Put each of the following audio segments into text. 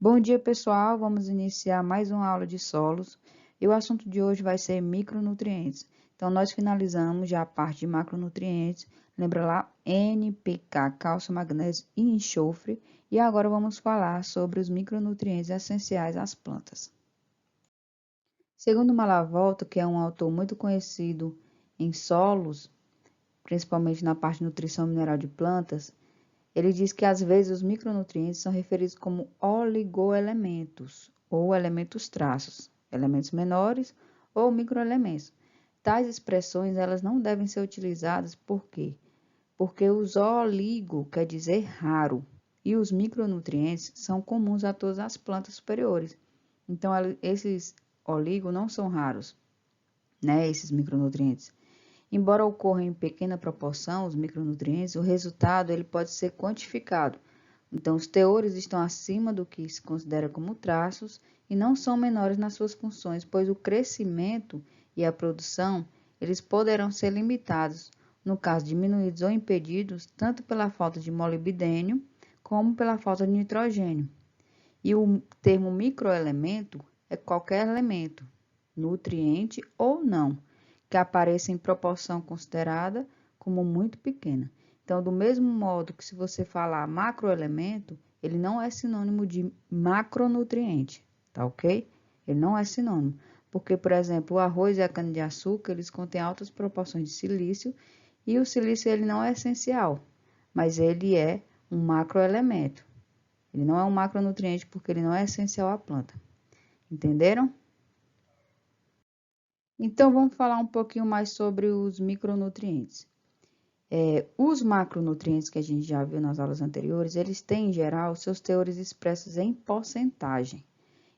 Bom dia, pessoal. Vamos iniciar mais uma aula de solos. E o assunto de hoje vai ser micronutrientes. Então, nós finalizamos já a parte de macronutrientes. Lembra lá? NPK, cálcio, magnésio e enxofre. E agora vamos falar sobre os micronutrientes essenciais às plantas. Segundo Malavolta, que é um autor muito conhecido em solos, principalmente na parte de nutrição mineral de plantas, ele diz que às vezes os micronutrientes são referidos como oligoelementos ou elementos traços, elementos menores ou microelementos. Tais expressões elas não devem ser utilizadas por quê? Porque os oligo quer dizer raro e os micronutrientes são comuns a todas as plantas superiores. Então esses oligo não são raros, né, esses micronutrientes. Embora ocorra em pequena proporção os micronutrientes, o resultado ele pode ser quantificado. Então, os teores estão acima do que se considera como traços e não são menores nas suas funções, pois o crescimento e a produção eles poderão ser limitados, no caso diminuídos ou impedidos, tanto pela falta de molibdênio como pela falta de nitrogênio. E o termo microelemento é qualquer elemento, nutriente ou não, que apareça em proporção considerada como muito pequena. Então, do mesmo modo que se você falar macroelemento, ele não é sinônimo de macronutriente, tá ok? Ele não é sinônimo, porque, por exemplo, o arroz e a cana-de-açúcar, eles contêm altas proporções de silício, e o silício ele não é essencial, mas ele é um macroelemento. Ele não é um macronutriente porque ele não é essencial à planta. Entenderam? Então, vamos falar um pouquinho mais sobre os micronutrientes. Os macronutrientes que a gente já viu nas aulas anteriores, eles têm, em geral, seus teores expressos em porcentagem.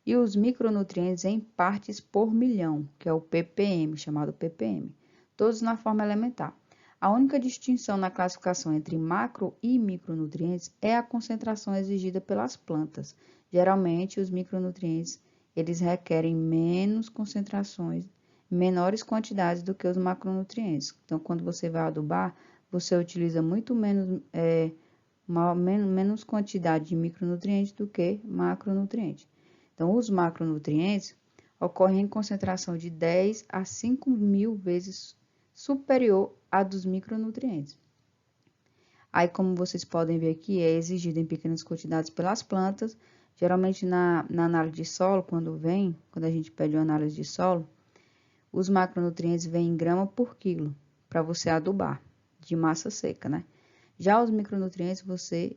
E os micronutrientes em partes por milhão, que é o ppm, chamado ppm, todos na forma elementar. A única distinção na classificação entre macro e micronutrientes é a concentração exigida pelas plantas. Geralmente, os micronutrientes, eles requerem menos concentrações, menores quantidades do que os macronutrientes. Então, quando você vai adubar, você utiliza muito menos quantidade de micronutrientes do que macronutrientes. Então, os macronutrientes ocorrem em concentração de 10 a 5.000 vezes superior à dos micronutrientes. Aí, como vocês podem ver aqui, é exigido em pequenas quantidades pelas plantas. Geralmente, na análise de solo, quando a gente pede uma análise de solo, os macronutrientes vêm em grama por quilo, para você adubar, de massa seca, né? Já os micronutrientes, você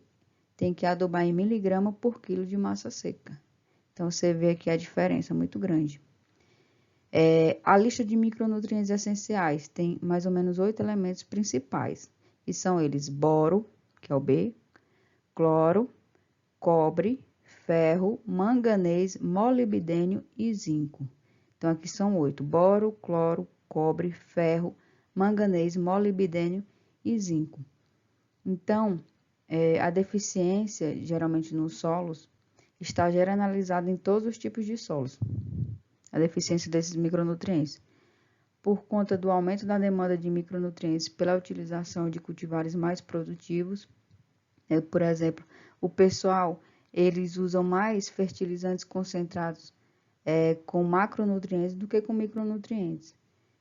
tem que adubar em miligrama por quilo de massa seca. Então, você vê aqui a diferença muito grande. A lista de micronutrientes essenciais tem mais ou menos 8 elementos principais, e são eles boro, que é o B, cloro, cobre, ferro, manganês, molibdênio e zinco. Então, aqui são 8, boro, cloro, cobre, ferro, manganês, molibdênio e zinco. Então, a deficiência, geralmente nos solos, está generalizada em todos os tipos de solos, a deficiência desses micronutrientes. Por conta do aumento da demanda de micronutrientes pela utilização de cultivares mais produtivos, por exemplo, o pessoal, eles usam mais fertilizantes concentrados com macronutrientes do que com micronutrientes.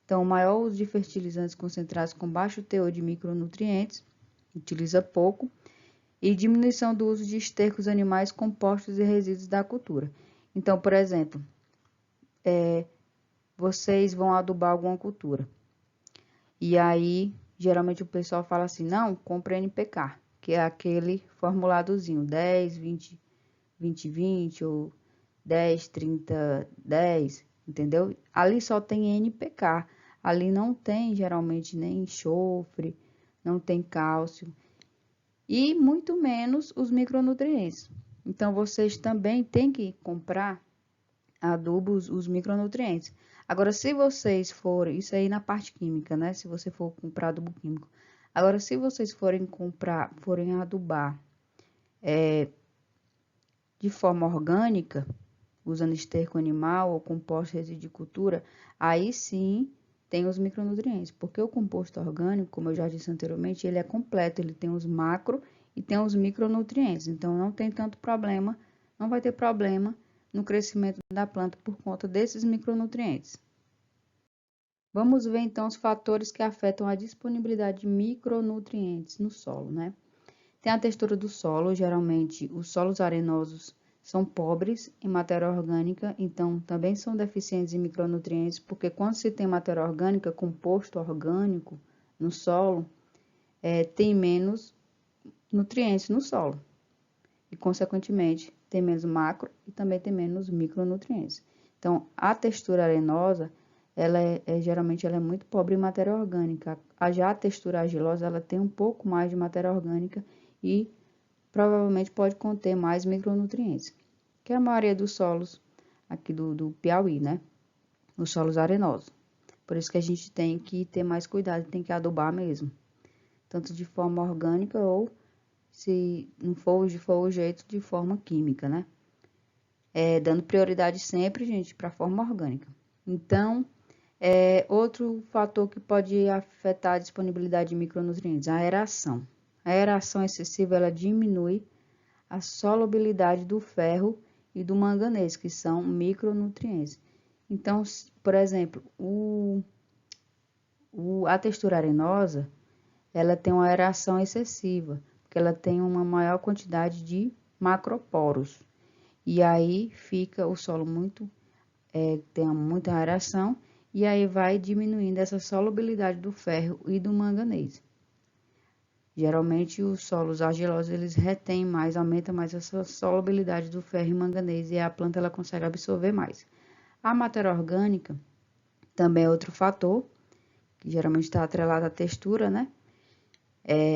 Então, o maior uso de fertilizantes concentrados com baixo teor de micronutrientes, utiliza pouco, e diminuição do uso de estercos animais, compostos e resíduos da cultura. Então, por exemplo, vocês vão adubar alguma cultura. E aí, geralmente o pessoal fala assim, não, compre NPK, que é aquele formuladozinho, 10, 20, 20, 20 ou 10, 30, 10, entendeu? Ali só tem NPK, ali não tem geralmente nem enxofre, não tem cálcio e muito menos os micronutrientes. Então, vocês também têm que comprar adubos, os micronutrientes. Agora, se vocês forem, isso aí na parte química, né? Se você for comprar adubo químico. Agora, se vocês forem adubar de forma orgânica, usando esterco animal ou composto resíduo de cultura, aí sim tem os micronutrientes, porque o composto orgânico, como eu já disse anteriormente, ele é completo, ele tem os macro e tem os micronutrientes, então não tem tanto problema não vai ter problema no crescimento da planta por conta desses micronutrientes. Vamos ver então os fatores que afetam a disponibilidade de micronutrientes no solo, né? Tem a textura do solo, geralmente os solos arenosos são pobres em matéria orgânica, então também são deficientes em micronutrientes, porque quando se tem matéria orgânica, composto orgânico no solo, tem menos nutrientes no solo e, consequentemente, tem menos macro e também tem menos micronutrientes. Então, a textura arenosa, geralmente ela é muito pobre em matéria orgânica. Já a textura argilosa, ela tem um pouco mais de matéria orgânica e provavelmente pode conter mais micronutrientes, que é a maioria dos solos aqui do Piauí, né? Os solos arenosos. Por isso que a gente tem que ter mais cuidado, tem que adubar mesmo, tanto de forma orgânica ou, se não for o jeito, de forma química, né? Dando prioridade sempre, gente, para a forma orgânica. Então, outro fator que pode afetar a disponibilidade de micronutrientes, a aeração. A aeração excessiva, ela diminui a solubilidade do ferro e do manganês, que são micronutrientes. Então, por exemplo, a textura arenosa, ela tem uma aeração excessiva, porque ela tem uma maior quantidade de macroporos. E aí fica o solo tem muita aeração, e aí vai diminuindo essa solubilidade do ferro e do manganês. Geralmente os solos argilosos, eles retêm mais, aumenta mais essa solubilidade do ferro e manganês, e a planta ela consegue absorver mais. A matéria orgânica também é outro fator, que geralmente está atrelado à textura, né?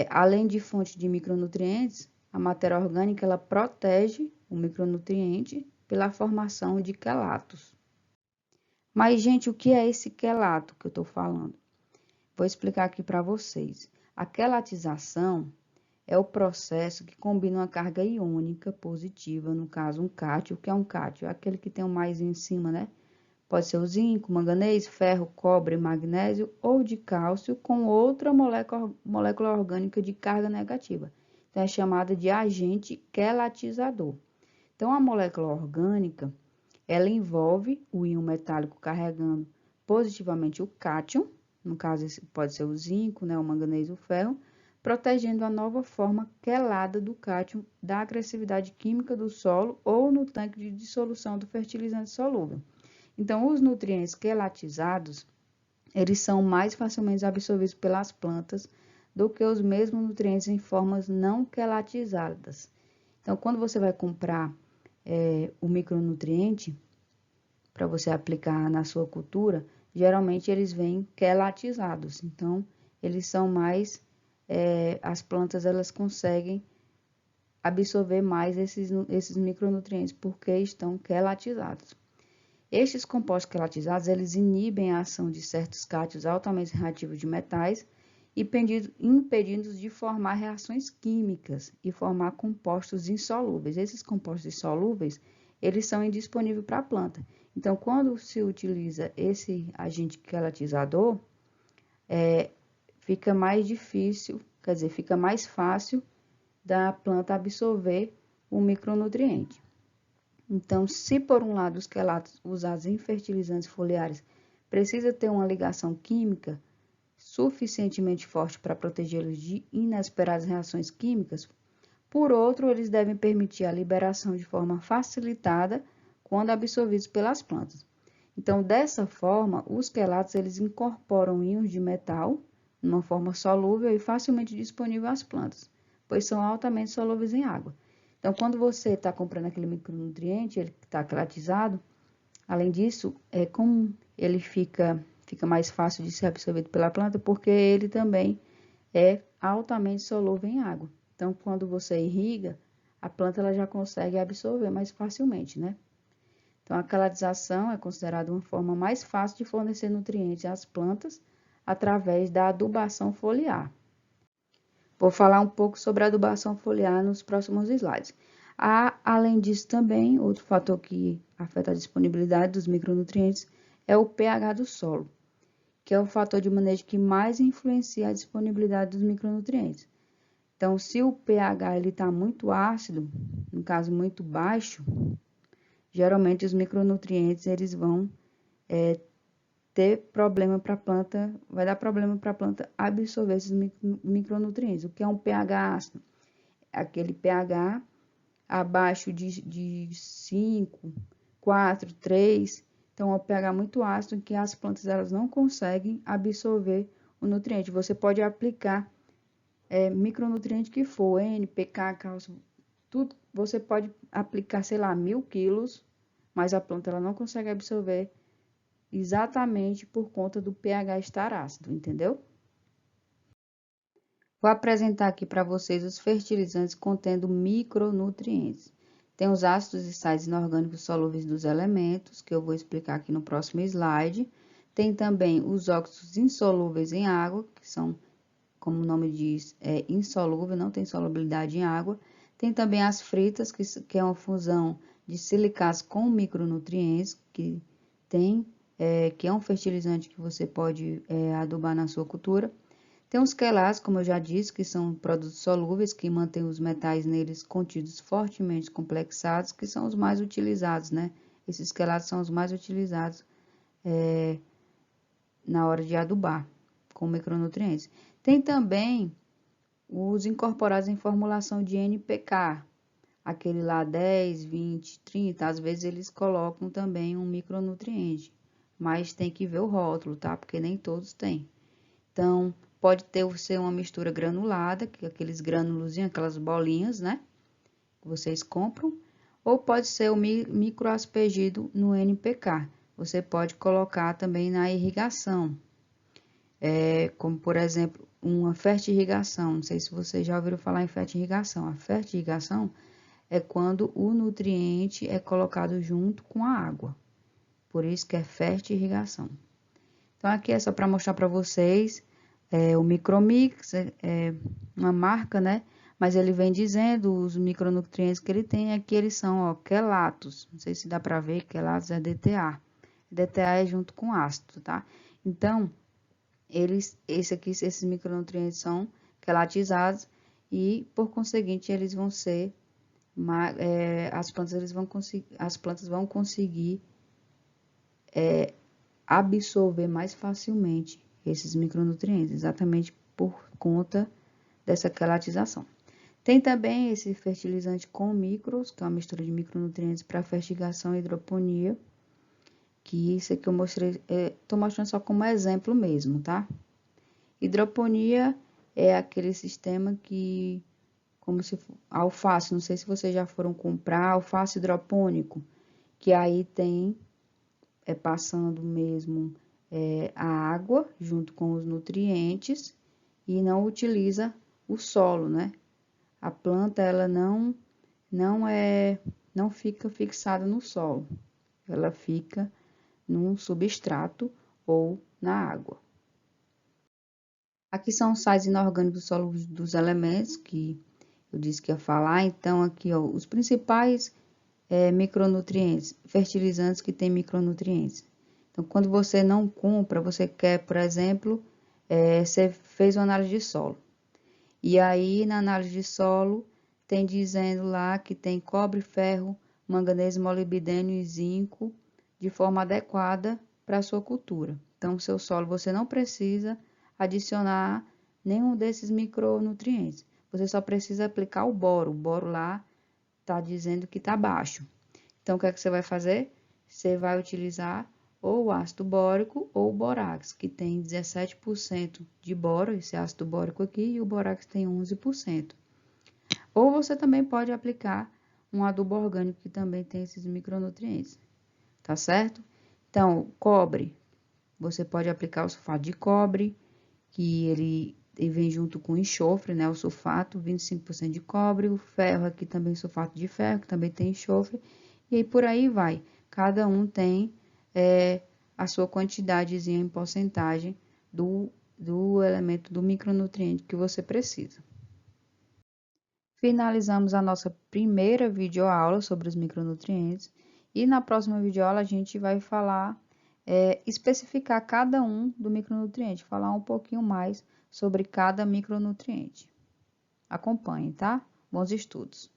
Além de fonte de micronutrientes, a matéria orgânica ela protege o micronutriente pela formação de quelatos. Mas, gente, o que é esse quelato que eu estou falando? Vou explicar aqui para vocês. A quelatização é o processo que combina uma carga iônica positiva, no caso um cátion. O que é um cátion? É aquele que tem um mais em cima, né? Pode ser o zinco, manganês, ferro, cobre, magnésio ou de cálcio com outra molécula orgânica de carga negativa. Então, é chamada de agente quelatizador. Então, a molécula orgânica, ela envolve o íon metálico carregando positivamente o cátion, no caso pode ser o zinco, né, o manganês e o ferro, protegendo a nova forma quelada do cátion da agressividade química do solo ou no tanque de dissolução do fertilizante solúvel. Então, os nutrientes quelatizados, eles são mais facilmente absorvidos pelas plantas do que os mesmos nutrientes em formas não quelatizadas. Então, quando você vai comprar o micronutriente para você aplicar na sua cultura, geralmente eles vêm quelatizados. Então, eles são mais, as plantas elas conseguem absorver mais esses micronutrientes porque estão quelatizados. Estes compostos quelatizados, eles inibem a ação de certos cátions altamente reativos de metais, impedindo-os de formar reações químicas e formar compostos insolúveis. Esses compostos insolúveis, eles são indisponíveis para a planta. Então, quando se utiliza esse agente quelatizador, fica mais difícil, quer dizer, fica mais fácil da planta absorver o micronutriente. Então, se por um lado os quelatos usados em fertilizantes foliares precisa ter uma ligação química suficientemente forte para protegê-los de inesperadas reações químicas, por outro, eles devem permitir a liberação de forma facilitada quando absorvidos pelas plantas. Então, dessa forma, os quelatos eles incorporam íons de metal numa forma solúvel e facilmente disponível às plantas, pois são altamente solúveis em água. Então, quando você está comprando aquele micronutriente, ele está quelatizado, além disso, como ele fica mais fácil de ser absorvido pela planta, porque ele também é altamente solúvel em água. Então, quando você irriga, a planta ela já consegue absorver mais facilmente, né? Então, a quelatização é considerada uma forma mais fácil de fornecer nutrientes às plantas através da adubação foliar. Vou falar um pouco sobre a adubação foliar nos próximos slides. Além disso, também, outro fator que afeta a disponibilidade dos micronutrientes é o pH do solo, que é o fator de manejo que mais influencia a disponibilidade dos micronutrientes. Então, se o pH ele está muito ácido, no caso muito baixo, geralmente os micronutrientes eles vão ter problema para a planta, vai dar problema para a planta absorver esses micronutrientes. O que é um pH ácido? Aquele pH abaixo de 5, 4, 3. Então, é um pH muito ácido em que as plantas elas não conseguem absorver o nutriente. Você pode aplicar micronutriente que for, NPK, cálcio, tudo. Você pode aplicar, sei lá, 1000 quilos, mas a planta ela não consegue absorver exatamente por conta do pH estar ácido, entendeu? Vou apresentar aqui para vocês os fertilizantes contendo micronutrientes. Tem os ácidos e sais inorgânicos solúveis dos elementos, que eu vou explicar aqui no próximo slide. Tem também os óxidos insolúveis em água, que são, como o nome diz, insolúvel, não tem solubilidade em água. Tem também as fritas, que é uma fusão de silicatos com micronutrientes, que é um fertilizante que você pode adubar na sua cultura. Tem os quelatos, como eu já disse, que são produtos solúveis que mantêm os metais neles contidos fortemente complexados, que são os mais utilizados, né? Esses quelatos são os mais utilizados na hora de adubar com micronutrientes. Tem também os incorporados em formulação de NPK, aquele lá 10, 20, 30, às vezes eles colocam também um micronutriente, mas tem que ver o rótulo, tá? Porque nem todos têm. Então, pode ser uma mistura granulada, que aqueles granulozinhos, aquelas bolinhas, né? Que vocês compram. Ou pode ser o microaspergido no NPK. Você pode colocar também na irrigação. Como, por exemplo, uma fertirrigação. Não sei se vocês já ouviram falar em fertirrigação. A fertirrigação é quando o nutriente é colocado junto com a água. Por isso que é fertirrigação. Então, aqui é só para mostrar para vocês, o Micromix é uma marca, né? Mas ele vem dizendo os micronutrientes que ele tem, aqui eles são, ó, quelatos. Não sei se dá para ver, quelatos é DTA. DTA é junto com ácido, tá? Então, esses micronutrientes são quelatizados e, por conseguinte, eles vão ser, as plantas vão conseguir absorver mais facilmente esses micronutrientes, exatamente por conta dessa quelatização. Tem também esse fertilizante com micros, que é uma mistura de micronutrientes para fertigação e hidroponia, que isso aqui eu mostrei, tô mostrando só como exemplo mesmo, tá? Hidroponia é aquele sistema que, como se alface, não sei se vocês já foram comprar alface hidropônico, que aí tem passando mesmo a água junto com os nutrientes e não utiliza o solo, né? A planta ela não fica fixada no solo, ela fica num substrato ou na água. Aqui são os sais inorgânicos solúveis dos elementos que eu disse que ia falar. Então, aqui, ó, os principais micronutrientes, fertilizantes que têm micronutrientes. Então, quando você não compra, você quer, por exemplo, você fez uma análise de solo. E aí, na análise de solo, tem dizendo lá que tem cobre, ferro, manganês, molibdênio e zinco de forma adequada para a sua cultura. Então, seu solo você não precisa adicionar nenhum desses micronutrientes. Você só precisa aplicar o boro. O boro lá está dizendo que está baixo. Então, o que é que você vai fazer? Você vai utilizar ou o ácido bórico ou o borax, que tem 17% de boro, esse ácido bórico aqui, e o borax tem 11%. Ou você também pode aplicar um adubo orgânico, que também tem esses micronutrientes, tá certo? Então, cobre, você pode aplicar o sulfato de cobre, que ele vem junto com enxofre, né? O sulfato, 25% de cobre, o ferro aqui também sulfato de ferro, que também tem enxofre, e aí por aí vai. Cada um tem a sua quantidadezinha em porcentagem do elemento, do micronutriente que você precisa. Finalizamos a nossa primeira videoaula sobre os micronutrientes e na próxima videoaula a gente vai falar, especificar cada um do micronutriente, falar um pouquinho mais sobre cada micronutriente. acompanhe, tá? Bons estudos!